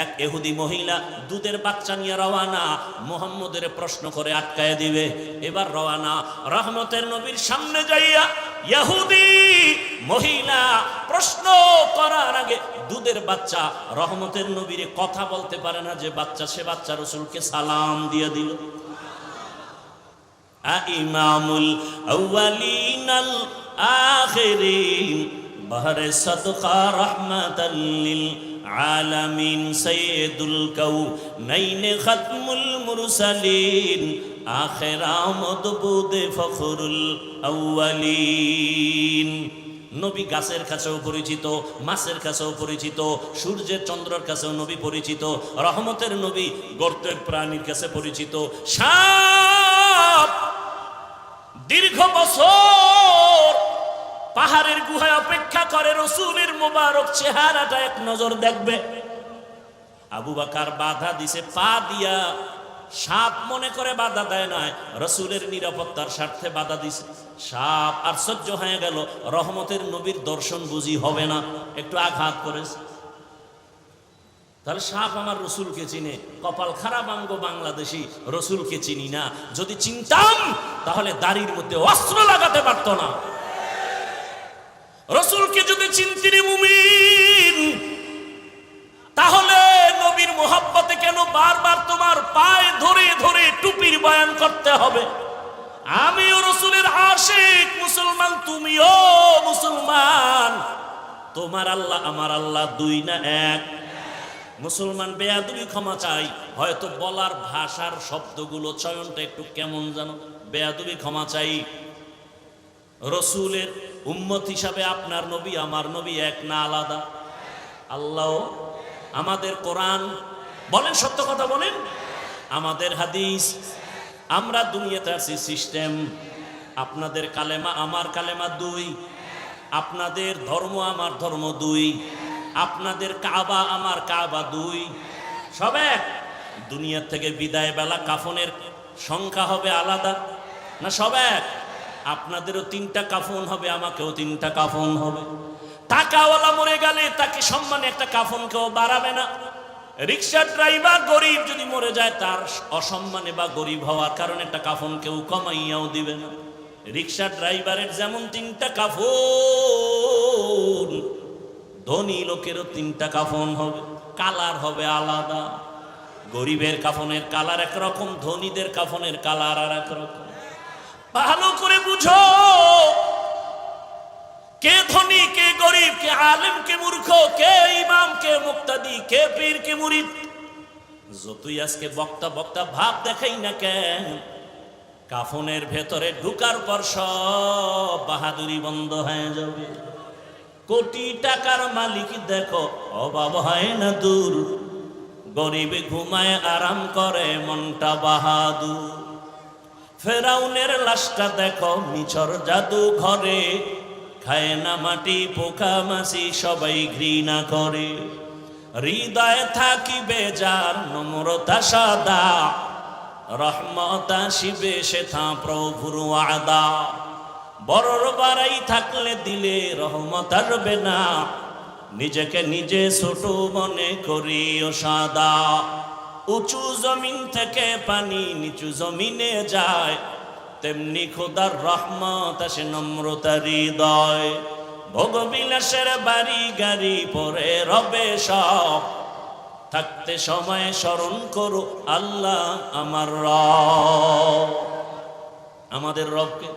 এক ইহুদি মহিলা দুধের বাচ্চা নিয়ে রওয়ানা, মুহাম্মদের প্রশ্ন করে আটকায় দিবে। এবার রওয়ানা, রহমতের নবীর সামনে যাইয়া ইহুদি মহিলা প্রশ্ন করার আগে দুধের বাচ্চা রহমতের নবীরে কথা বলতে পারে না যে বাচ্চা, সে বাচ্চা রাসূলকে সালাম দিয়ে দিল। ইমামুল আউয়ালিনাল আখিরিন বাহরে সাদকা রাহমাতাল লিল আলামিন সাইয়্যিদুল কাউনাইন খাতমুল মুরসালিন আখিরা মদবুদে ফখরুল আউয়ালিন। নবী গাছের কাছেও পরিচিত, মাছের কাছেও পরিচিত, সূর্যের চন্দ্রের কাছেও নবী পরিচিত, রহমতের নবী গর্তের প্রাণীর কাছে পরিচিত। সাপ দীর্ঘ বছর পাহাড়ের গুহায় অপেক্ষা করে রাসূলের মোবারক চেহারাটা এক নজর দেখবে। আবু বকর বাধা দিছে, পা দিয়া। সাপ মনে করে বাধা দেয় না, রাসূলের নিরাপত্তার স্বার্থে বাধা দিছে। সাপ আর সহ্য হয়ে গেল, রহমতের নবীর দর্শন বুঝি হবে না, একটু আঘাত করেছে। তাহলে সাপ আমার রাসূলকে চিনে, কপাল খারাপ আঙ্গ বাংলাদেশি, রাসূলকে চিনি না। যদি চিনতাম তাহলে দাড়ির মধ্যে অস্ত্র লাগাতে পারত না। রাসূলকে যদি চিনতিনি মুমিন, তাহলে নবীর মোহাব্বতে কেন বারবার তোমার পায়ে ধরে ধরে টুপির বয়ান করতে হবে? আমিও রাসূলের আশিক মুসলমান, তুমিও মুসলমান। তোমার আল্লাহ আমার আল্লাহ দুই না এক? মুসলমান বেয়াদবি ক্ষমা চাই, হয়তো বলার ভাষার শব্দগুলো চয়নটা একটু কেমন জানো, বেয়াদবি ক্ষমা চাই। রাসূলের উম্মত হিসাবে আপনার নবী আমার নবী এক না আলাদা? আল্লাহ আমাদের কোরআন বলেন, সত্য কথা বলেন, আমাদের হাদিস। আমরা দুনিয়াতে আছি সিস্টেম, আপনাদের কালেমা আমার কালেমা দুই, আপনাদের ধর্ম আমার ধর্ম দুই, আপনাদের কাবা আমার কাবা দুই, সব এক। দুনিয়া থেকে বিদায় বেলা কাফনের সংখ্যা হবে আলাদা না সব এক? আপনাদেরও 3টা কাফন হবে, আমাকেও 3টা কাফন হবে। টাকাওয়ালা মরে গেলে তাকে সম্মানে একটা কাফন কেউ বাড়াবে না। রিক্সা ড্রাইভার গরিব যদি মরে যায়, তার অসম্মানে বা গরিব হওয়ার কারণে একটা কাফন কেউ কমাইয়াও দিবে না। রিক্সা ড্রাইভারের যেমন 3টা কাফন, ধনী লোকেরও 3টা কাফন হবে, কালার হবে আলাদা। গরিবের কাফনের কালার একরকম, ধনীদের কাফনের কালার আর একরকম। ভালো করে বুঝো, কে ধনী কে গরিব, কে আলেম কে মূর্খ, কে ইমাম কে মুক্তাদি, কে পীর কে মুরিদ। যতই আজকে বক্তা বক্তা ভাব দেখাই না কেন, কাফনের ভেতরে ঢুকার পর সব বাহাদুরি বন্ধ হয়ে যাবে। কোটি টাকার মালিক দেখো অভাব হয় না দূর, গরিবে ঘুমায় আরাম করে মনটা বাহাদুর। ফেরাউনের লাশটা দেখো মিছর জাদু ঘরে, খায় না মাটি পোকা মাছি সবাই ঘৃণা করে। হৃদয়ে থাকিবে যার নম্রতা সাদা, রহমত আসিবে সেথা প্রভুর ওয়াদা। বড়র বাড়াই থাকলে দিলে রহমত আসবে না, নিজেকে নিজে ছোট মনে করিও সাদা। উঁচু জমিন থেকে পানি নিচু জমিনে যায়, তেমনি খোদার রহমত আসে নম্রতার হৃদয়। ভোগবিলাসের বাড়ি গাড়ি পরে রবে সব, থাকতে সময় স্মরণ করো আল্লাহ আমার রব। আমাদের রবকে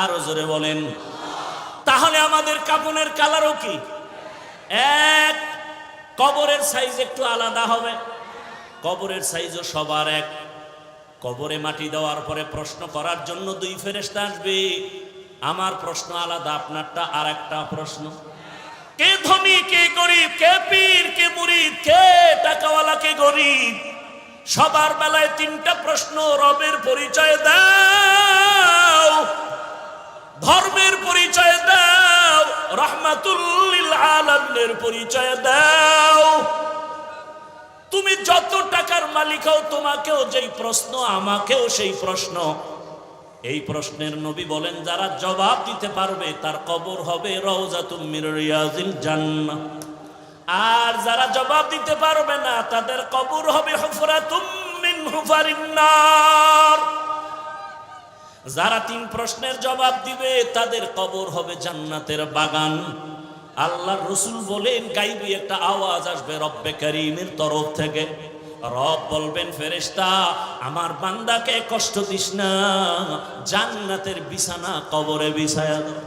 আরো জোরে বলেন। তাহলে আমাদের কাপনের কালারও কি এক? কবরের সাইজ একটু আলাদা হবে, কবরের সাইজও সবার এক। কবরে মাটি দেওয়ার পরে প্রশ্ন করার জন্য 2 ফেরেশতা আসবে। আমার প্রশ্ন আলাদা, আপনারটা আর একটা প্রশ্ন। কে ধনী কে গরিব, কে পীর কে মুরিদ, কে টাকাওয়ালা কে গরিব, সবার বেলায় 3টা প্রশ্ন। রবের পরিচয় দাও, ধর্মের পরিচয় দাও, রাহমাতুল লিল আলামিনের পরিচয় দাও। তুমি যত টাকার মালিক হও, তোমাকেও যেই প্রশ্ন, আমাকেও সেই প্রশ্ন। এই প্রশ্নের নবী বলেন, যারা জবাব দিতে পারবে তার কবর হবে রওজাতুম মির রিয়াজিল জান্নাহ। আর যারা জবাব দিতে পারবে না তাদের কবর হবে হুফরাতুম মিন হুফারিন নার। যারা 3 প্রশ্নের জবাব দিবে তাদের কবর হবে জান্নাতের বাগান। আল্লাহর রাসূল বলেন গায়বী একটা আওয়াজ আসবে রব্বে কারীমের তরফ থেকে। রব বলবেন ফেরেশতা আমার বান্দাকে কষ্ট দিস না, জান্নাতের বিছানা কবরে বিছায়া দাও।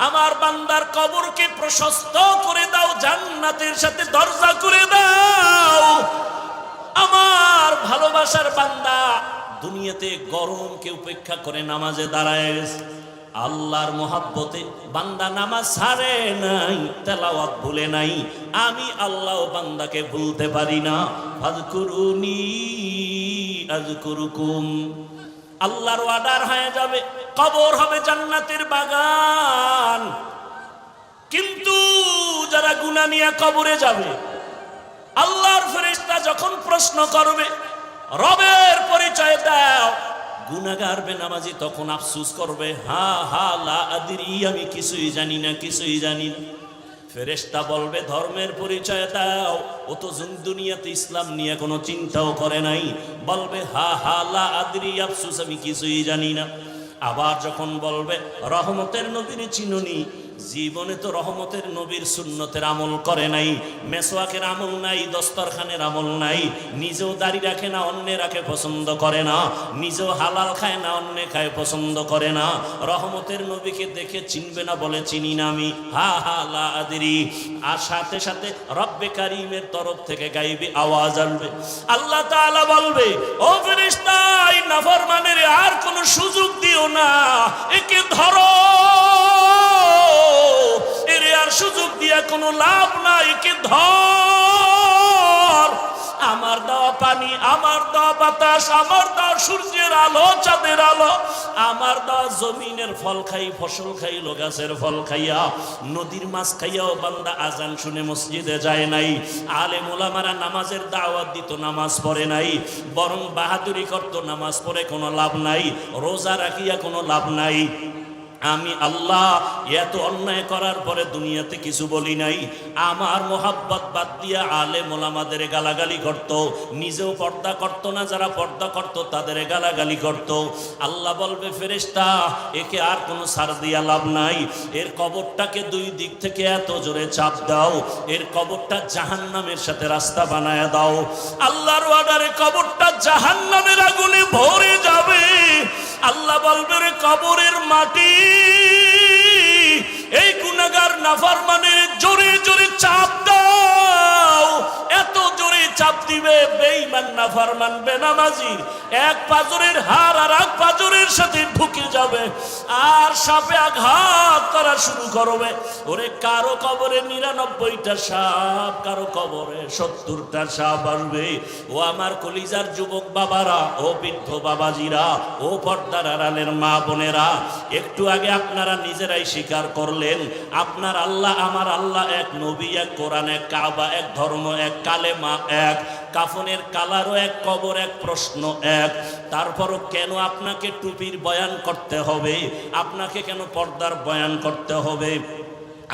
আমার বান্দার কবরকে প্রশস্ত করে দাও, জান্নাতের সাথে দরজা করে দাও। আমার ভালোবাসার বান্দা দুনিয়াতে গরমকে উপেক্ষা করে নামাজে দাঁড়ায় গেছে। আল্লাহর মহাব্বতে বান্দা নামাজ ছাড়ে নাই, তেলাওয়াত ভুলে নাই। আমি আল্লাহ বান্দাকে ভুলতে পারি না। ফাযকুরুনি আযকুরুকুম। আল্লাহর ওয়াদার হয়ে যাবে, কবর হবে জান্নাতের বাগান। কিন্তু যারা গুনাহ নিয়ে কবরে যাবে, আল্লাহর ফেরেশতা যখন প্রশ্ন করবে রবের পরিচয় দাও, গুনাহগার বেনামাজি তখন আফসোস করবে হা হা লা আদরি, আমি কিছুই জানি না, কিছুই জানি না। ফেরেশতা বলবে ধর্মের পরিচয় দাও, ও তো দুনিয়াতে ইসলাম নিয়ে কোনো চিন্তাও করে নাই। বলবে হা হা লা আদরি, আফসোস আমি কিছুই জানি না। আবার যখন বলবে রহমতের নবীর চিনুনি, জীবনে তো রহমতের নবীর সুন্নতের আমল করে নাই, মেসওয়াকের আমল নাই, দস্তরখানের আমল নাই, নিজেও দাড়ি রাখে না, অন্যে রাখে পছন্দ করে না, নিজেও হালাল খায় না, অন্যে খায় পছন্দ করে না। রহমতের নবীকে দেখে চিনবে না, বলে চিনি না আমি, হা হা লা আদরি। আর সাথে সাথে রব্বে কারীমের তরফ থেকে গায়বী আওয়াজ আসবে। আল্লাহ তাআলা বলবে ও ফেরেশতা এই নাফরমানের আর কোনো সুযোগ দিও না, একে ধরো, এর আর সুযোগ দিয়া কোনো লাভ নাই, কে ধর। আমার দেওয়া পানি, আমার দেওয়া বাতাস, আমার দেওয়া সূর্যের আলো, চাঁদের আলো, আমার দেওয়া জমিনের ফল খাই, ফসল খাইলো, গাছের ফল খাইয়া, নদীর মাছ খাইয়াও বান্দা আজান শুনে মসজিদে যায় নাই। আলেম ওলামারা নামাজের দাওয়াত দিত, নামাজ পড়ে নাই, বরং বাহাদুরি করত, নামাজ পড়ে কোনো লাভ নাই, রোজা রাখিয়া কোনো লাভ নাই। আমি আল্লাহ এত অন্যায় করার পরে দুনিয়াতে কিছু বলি নাই। আমার মোহাব্বত বাদ দিয়া আলেম ওলামাদের গালাগালি করত, নিজেও পর্দা করত না, যারা পর্দা করত তাদের গালাগালি করত। আল্লাহ বলবে ফেরেশতা একে আর কোনো ছাড় দিয়া লাভ নাই, এর কবরটাকে 2 দিক থেকে এত জোরে চাপ দাও, এর কবরটা জাহান্নামের সাথে রাস্তা বানায় দাও। আল্লাহর অর্ডারে কবরটা জাহান্নামের আগুনে ভরে যাবে। আল্লাহ বলবে রে কবরের মাটি এই গুনাহগার নাফরমানের জোরে জোরে চাপ দাও। এত জোরে চাপ দিবে বেঈমান নাফরমান বেনামাজি এক পাজরের হাড় আর এক পাজরের সাথে ঢুকে যাবে, আর সাপে আঘাত করা শুরু করবে। ওরে কারো কবরে 99টা সাপ, কারো কবরে 70টা সাপ আসবে। ও আমার কলিজার যুবক বাবারা, ও বৃদ্ধ বাবাজিরা, ও পর্দার আড়ালের মা বোনেরা, একটু আগে আপনারা নিজেরাই স্বীকার করলেন আপনার আল্লাহ আমার আল্লাহ এক, নবী এক, কোরআন এক, কাবা এক, ধর্ম এক, কালেমা এক, কাফনের কালারও এক, কবর এক, প্রশ্ন এক। তারপরও কেন আপনাকে টুপির বয়ান করতে হবে? আপনাকে কেন পর্দার বয়ান করতে হবে?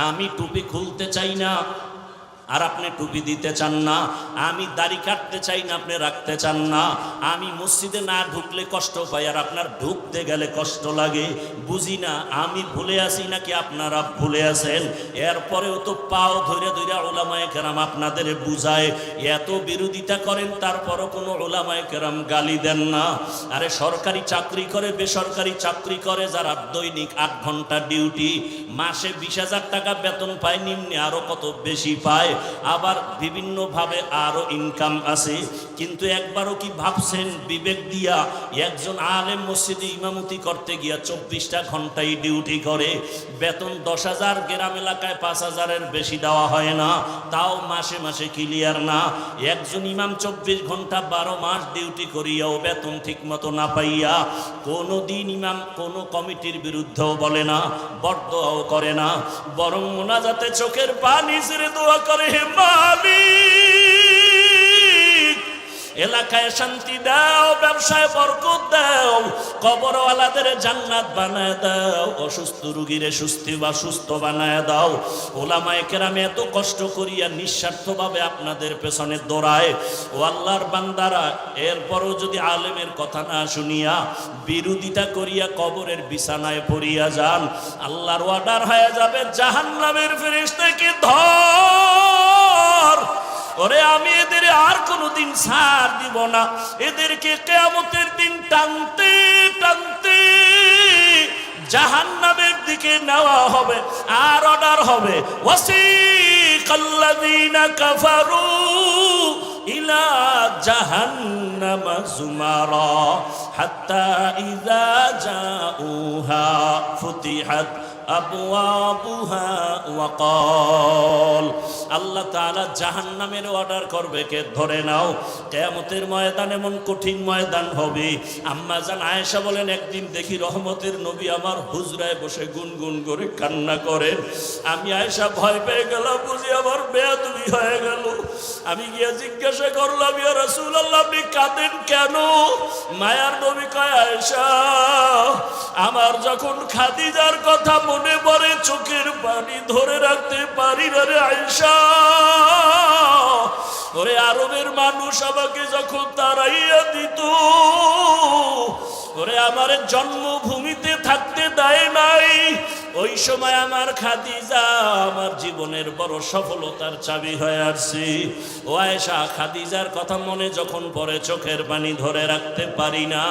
আমি টুপি খুলতে চাই না আর আপনি টুপি দিতে চান না, আমি দাড়ি কাটতে চাই না, আপনি রাখতে চান না, আমি মসজিদে না ঢুকলে কষ্ট পাই আর আপনার ঢুকতে গেলে কষ্ট লাগে। বুঝি না আমি ভুলে আসি নাকি আপনারা ভুলে আছেন। এরপরেও তো পাও ধরে ধরে ওলামায়ে কেরাম আপনাদের বুঝায়, এত বিরোধিতা করেন তারপরও কোনো ওলামায়ে কেরাম গালি দেন না। আরে সরকারি চাকরি করে, বেসরকারি চাকরি করে যারা দৈনিক 8 ঘন্টা ডিউটি, মাসে 20,000 টাকা বেতন পায়, নিম্নে আরো কত বেশি পায়, আবার বিভিন্ন ভাবে আরো ইনকাম আছে। কিন্তু একবারও কি ভাবছেন বিবেক দিয়া একজন আলেম মসজিদে ইমামতি করতে গিয়া 24টা ঘন্টায় ডিউটি করে, বেতন 10,000, গ্রাম এলাকায় 5,000-এর বেশি দেওয়া হয় না, তাও মাসে মাসে ক্লিয়ার না। একজন ইমাম 24 ঘন্টা 12 মাস ডিউটি করিয়াও বেতন ঠিক মতো না পাইয়া কোনো দিন ইমাম কোনো কমিটির বিরুদ্ধেও বলে না, বরদোয়াও করে না, বরং মোনাজাতে চোখের পানি ছেড়ে দোয়া করে, হে মালিক এলাকায় শান্তি দাও, ব্যবসায় বরকত দাও, কবরওয়ালাদের জান্নাত বানায় দাও, অসুস্থ রোগীরে সুস্থ বানায় দাও। ওলামায়ে কেরাম এত কষ্ট করিয়া নিঃস্বার্থভাবে আপনাদের পেছনে দৌড়ায়। ও আল্লাহর বান্দারা, এরপরও যদি আলেমের কথা না শুনিয়া বিরোধিতা করিয়া কবরের বিছানায় পড়িয়া যান, আল্লাহর অর্ডার হয়ে যাবে, জাহান্নামের ফেরেশতাকে ধর। ওরে আমি এদের আর কোনোদিন ছাড় দিব না, এদেরকে কিয়ামতের দিন টানতে টানতে জাহান্নামের দিকে নেওয়া হবে। আর অর্ডার হবে, ওয়াসিকাল্লাযীনা কাফারু ইলা জাহান্নামা যুমারা হাত্তা ইযা জাউহা ফুতিহাত আবওয়াবুহা ওয়া ক্বাল। আল্লাহ তাআলা জাহান্নামের অর্ডার করবে, কে ধরে নাও। কিয়ামতের ময়দান এমন কঠিন ময়দান হবে। আম্মা জান আয়েশা বলেন, একদিন দেখি রহমতের নবী আমার হুজরায় বসে গুনগুন করে কান্না করেন। আমি আয়েশা ভয় পেয়ে গেলাম, বুঝি আমার বেয়াদবি হয়ে গেল। আমি গিয়ে জিজ্ঞাসা করলাম, ইয়া রাসূলুল্লাহ, আপনি কাঁদেন কেন? মায়ার নবী কয়, আয়েশা, আমার যখন খাদিজার কথা মনে পড়ে চোখের পানি ধরে রাখতে পারি না রে আয়েশা। ওরে আরবের মানুষ আমাকে যখন তাড়াইয়া দিত, ওরে আমার জন্মভূমিতে থাকতে দেয় নাই, ওই সময় আমার খাদিজা আমার জীবনের বড় সফলতার চাবি হয়ে আসছে। ও আয়েশা, খাদিজার কথা মনে যখন পড়ে চোখের পানি ধরে রাখতে পারি না।